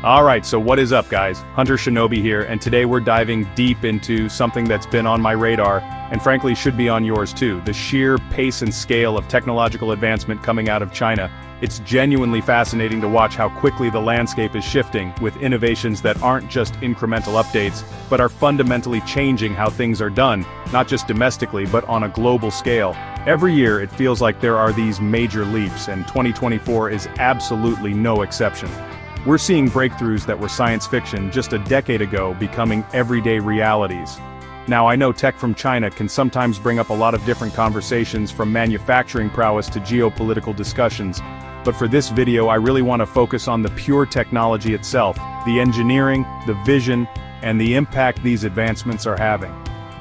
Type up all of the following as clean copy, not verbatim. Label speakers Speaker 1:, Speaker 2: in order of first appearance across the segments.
Speaker 1: Alright, so what is up guys? Hunter Shinobi here, and today we're diving deep into something that's been on my radar, and frankly should be on yours too, the sheer pace and scale of technological advancement coming out of China. It's genuinely fascinating to watch how quickly the landscape is shifting, with innovations that aren't just incremental updates, but are fundamentally changing how things are done, not just domestically but on a global scale. Every year it feels like there are these major leaps, and 2024 is absolutely no exception. We're seeing breakthroughs that were science fiction just a decade ago becoming everyday realities. Now I know tech from China can sometimes bring up a lot of different conversations, from manufacturing prowess to geopolitical discussions, but for this video I really want to focus on the pure technology itself, the engineering, the vision, and the impact these advancements are having.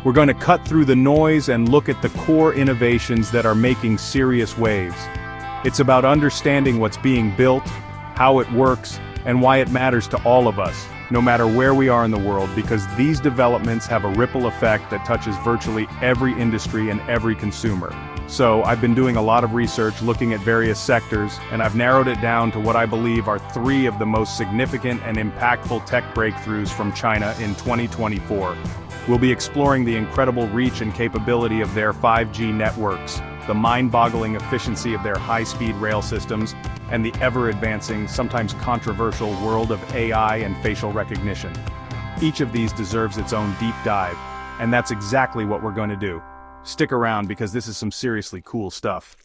Speaker 1: We're going to cut through the noise and look at the core innovations that are making serious waves. It's about understanding what's being built, how it works, and why it matters to all of us, no matter where we are in the world, because these developments have a ripple effect that touches virtually every industry and every consumer. So, I've been doing a lot of research looking at various sectors, and I've narrowed it down to what I believe are 3 of the most significant and impactful tech breakthroughs from China in 2024. We'll be exploring the incredible reach and capability of their 5G networks, the mind-boggling efficiency of their high-speed rail systems, and the ever-advancing, sometimes controversial world of AI and facial recognition. Each of these deserves its own deep dive, and that's exactly what we're going to do. Stick around because this is some seriously cool stuff.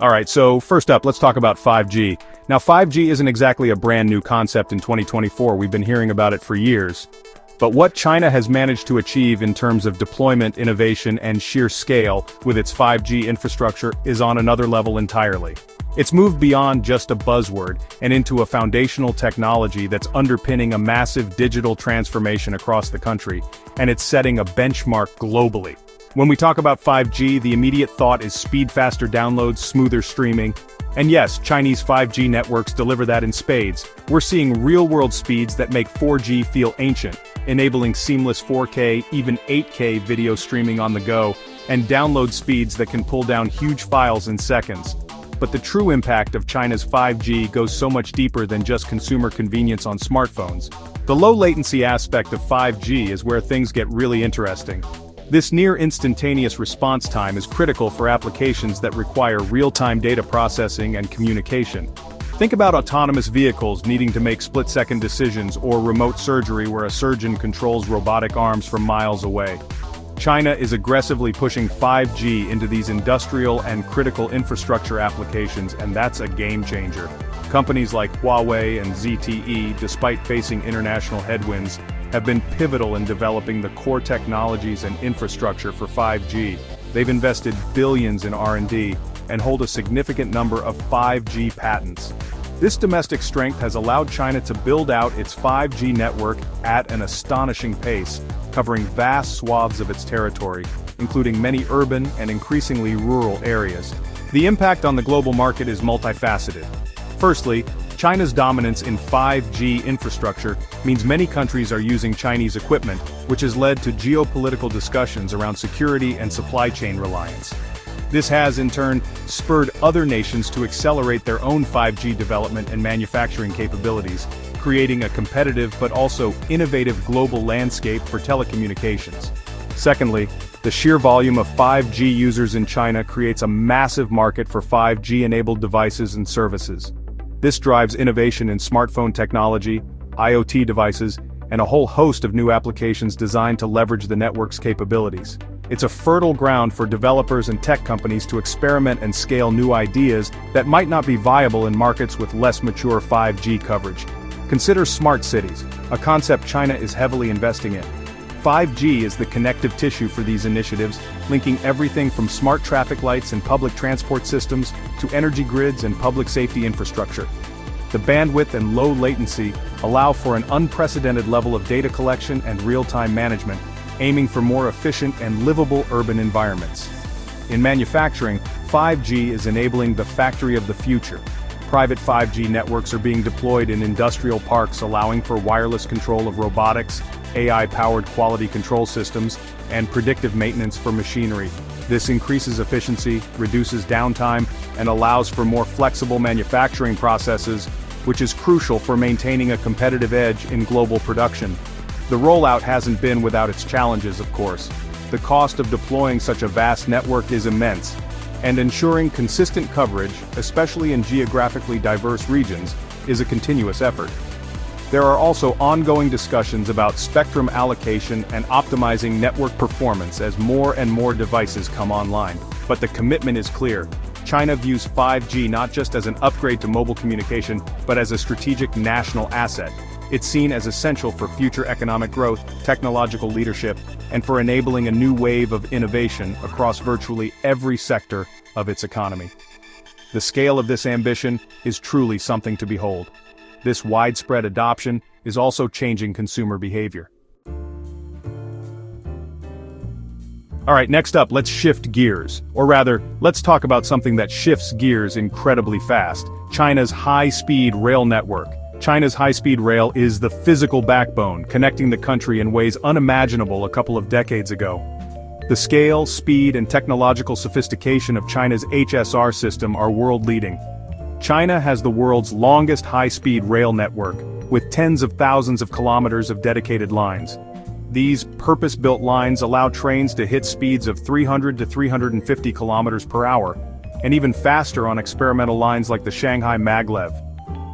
Speaker 1: Alright, so first up, let's talk about 5G. Now 5G isn't exactly a brand new concept in 2024, we've been hearing about it for years. But what China has managed to achieve in terms of deployment, innovation, and sheer scale with its 5G infrastructure is on another level entirely. It's moved beyond just a buzzword and into a foundational technology that's underpinning a massive digital transformation across the country, and it's setting a benchmark globally. When we talk about 5G, the immediate thought is speed, faster downloads, smoother streaming. And yes, Chinese 5G networks deliver that in spades. We're seeing real-world speeds that make 4G feel ancient, enabling seamless 4K, even 8K video streaming on the go, and download speeds that can pull down huge files in seconds. But the true impact of China's 5G goes so much deeper than just consumer convenience on smartphones. The low-latency aspect of 5G is where things get really interesting. This near-instantaneous response time is critical for applications that require real-time data processing and communication. Think about autonomous vehicles needing to make split-second decisions, or remote surgery where a surgeon controls robotic arms from miles away. China is aggressively pushing 5G into these industrial and critical infrastructure applications, and that's a game-changer. Companies like Huawei and ZTE, despite facing international headwinds, have been pivotal in developing the core technologies and infrastructure for 5G. They've invested billions in R&D and hold a significant number of 5G patents. This domestic strength has allowed China to build out its 5G network at an astonishing pace, covering vast swaths of its territory, including many urban and increasingly rural areas. The impact on the global market is multifaceted. Firstly, China's dominance in 5G infrastructure means many countries are using Chinese equipment, which has led to geopolitical discussions around security and supply chain reliance. This has, in turn, spurred other nations to accelerate their own 5G development and manufacturing capabilities, creating a competitive but also innovative global landscape for telecommunications. Secondly, the sheer volume of 5G users in China creates a massive market for 5G-enabled devices and services. This drives innovation in smartphone technology, IoT devices, and a whole host of new applications designed to leverage the network's capabilities. It's a fertile ground for developers and tech companies to experiment and scale new ideas that might not be viable in markets with less mature 5G coverage. Consider smart cities, a concept China is heavily investing in. 5G is the connective tissue for these initiatives, linking everything from smart traffic lights and public transport systems to energy grids and public safety infrastructure. The bandwidth and low latency allow for an unprecedented level of data collection and real-time management, aiming for more efficient and livable urban environments. In manufacturing, 5G is enabling the factory of the future. Private 5G networks are being deployed in industrial parks, allowing for wireless control of robotics, AI-powered quality control systems, and predictive maintenance for machinery. This increases efficiency, reduces downtime, and allows for more flexible manufacturing processes, which is crucial for maintaining a competitive edge in global production. The rollout hasn't been without its challenges, of course. The cost of deploying such a vast network is immense, and ensuring consistent coverage, especially in geographically diverse regions, is a continuous effort. There are also ongoing discussions about spectrum allocation and optimizing network performance as more and more devices come online. But the commitment is clear. China views 5G not just as an upgrade to mobile communication, but as a strategic national asset. It's seen as essential for future economic growth, technological leadership, and for enabling a new wave of innovation across virtually every sector of its economy. The scale of this ambition is truly something to behold. This widespread adoption is also changing consumer behavior. Alright, next up, let's shift gears. Or rather, let's talk about something that shifts gears incredibly fast: China's high-speed rail network. China's high-speed rail is the physical backbone connecting the country in ways unimaginable a couple of decades ago. The scale, speed, and technological sophistication of China's HSR system are world-leading. China has the world's longest high-speed rail network, with tens of thousands of kilometers of dedicated lines. These purpose-built lines allow trains to hit speeds of 300 to 350 kilometers per hour, and even faster on experimental lines like the Shanghai Maglev.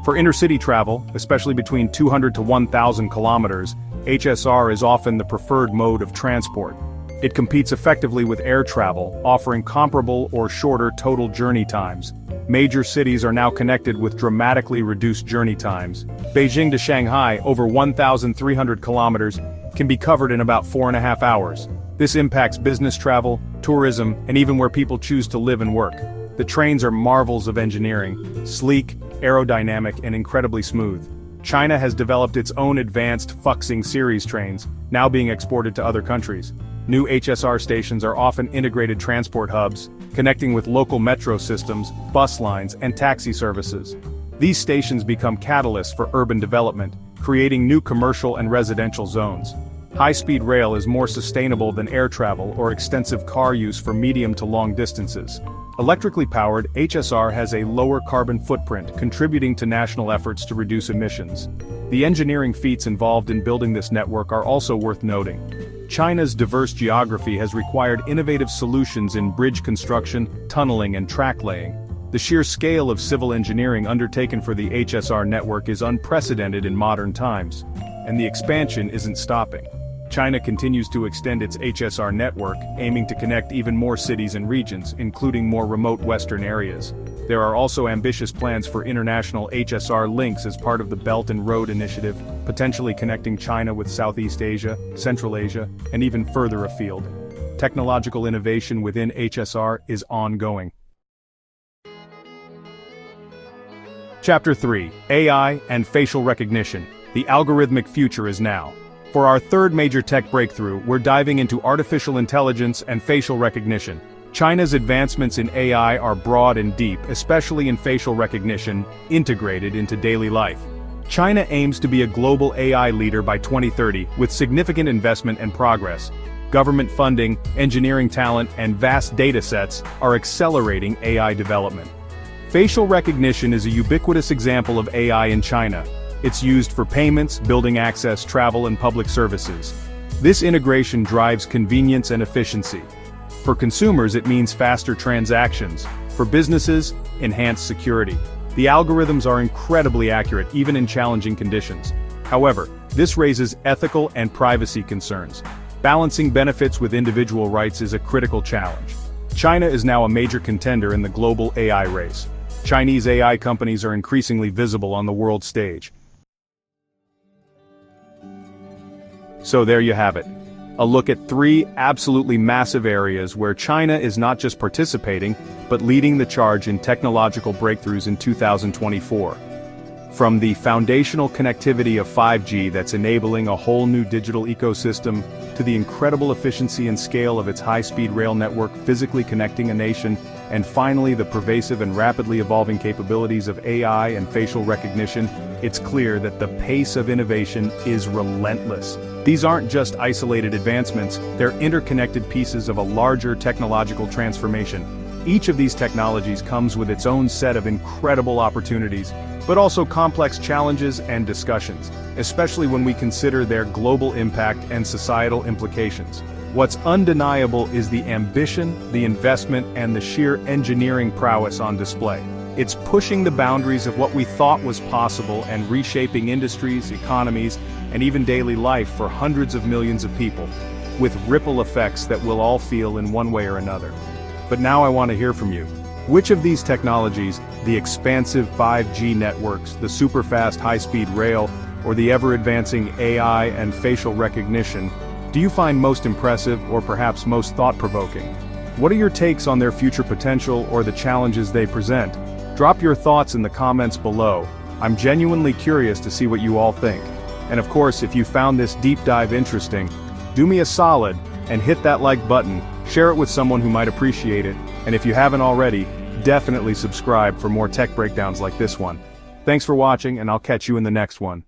Speaker 1: For intercity travel, especially between 200 to 1,000 kilometers, HSR is often the preferred mode of transport. It competes effectively with air travel, offering comparable or shorter total journey times. Major cities are now connected with dramatically reduced journey times. Beijing to Shanghai, over 1,300 kilometers, can be covered in about 4.5 hours. This impacts business travel, tourism, and even where people choose to live and work. The trains are marvels of engineering, sleek, aerodynamic, and incredibly smooth. China has developed its own advanced Fuxing series trains, now being exported to other countries. New HSR stations are often integrated transport hubs, connecting with local metro systems, bus lines, and taxi services. These stations become catalysts for urban development, creating new commercial and residential zones. High-speed rail is more sustainable than air travel or extensive car use for medium to long distances. Electrically powered, HSR has a lower carbon footprint, contributing to national efforts to reduce emissions. The engineering feats involved in building this network are also worth noting. China's diverse geography has required innovative solutions in bridge construction, tunneling, and track laying. The sheer scale of civil engineering undertaken for the HSR network is unprecedented in modern times, and the expansion isn't stopping. China continues to extend its HSR network, aiming to connect even more cities and regions, including more remote western areas. There are also ambitious plans for international HSR links as part of the Belt and Road Initiative, potentially connecting China with Southeast Asia, Central Asia, and even further afield. Technological innovation within HSR is ongoing. Chapter 3: AI and Facial Recognition. The algorithmic future is now. For our third major tech breakthrough, we're diving into artificial intelligence and facial recognition. China's advancements in AI are broad and deep, especially in facial recognition, integrated into daily life. China aims to be a global AI leader by 2030, with significant investment and progress. Government funding, engineering talent, and vast data sets are accelerating AI development. Facial recognition is a ubiquitous example of AI in China. It's used for payments, building access, travel, and public services. This integration drives convenience and efficiency. For consumers, it means faster transactions. For businesses, enhanced security. The algorithms are incredibly accurate, even in challenging conditions. However, this raises ethical and privacy concerns. Balancing benefits with individual rights is a critical challenge. China is now a major contender in the global AI race. Chinese AI companies are increasingly visible on the world stage. So there you have it. A look at 3 absolutely massive areas where China is not just participating, but leading the charge in technological breakthroughs in 2024. From the foundational connectivity of 5G that's enabling a whole new digital ecosystem, to the incredible efficiency and scale of its high-speed rail network physically connecting a nation, and finally the pervasive and rapidly evolving capabilities of AI and facial recognition, it's clear that the pace of innovation is relentless. These aren't just isolated advancements, they're interconnected pieces of a larger technological transformation. Each of these technologies comes with its own set of incredible opportunities, but also complex challenges and discussions, especially when we consider their global impact and societal implications. What's undeniable is the ambition, the investment, and the sheer engineering prowess on display. It's pushing the boundaries of what we thought was possible and reshaping industries, economies, and even daily life for hundreds of millions of people, with ripple effects that we'll all feel in one way or another. But now I want to hear from you. Which of these technologies, the expansive 5G networks, the super-fast high-speed rail, or the ever-advancing AI and facial recognition, do you find most impressive or perhaps most thought-provoking? What are your takes on their future potential or the challenges they present? Drop your thoughts in the comments below. I'm genuinely curious to see what you all think. And of course, if you found this deep dive interesting, do me a solid and hit that like button, share it with someone who might appreciate it, and if you haven't already, definitely subscribe for more tech breakdowns like this one. Thanks for watching, and I'll catch you in the next one.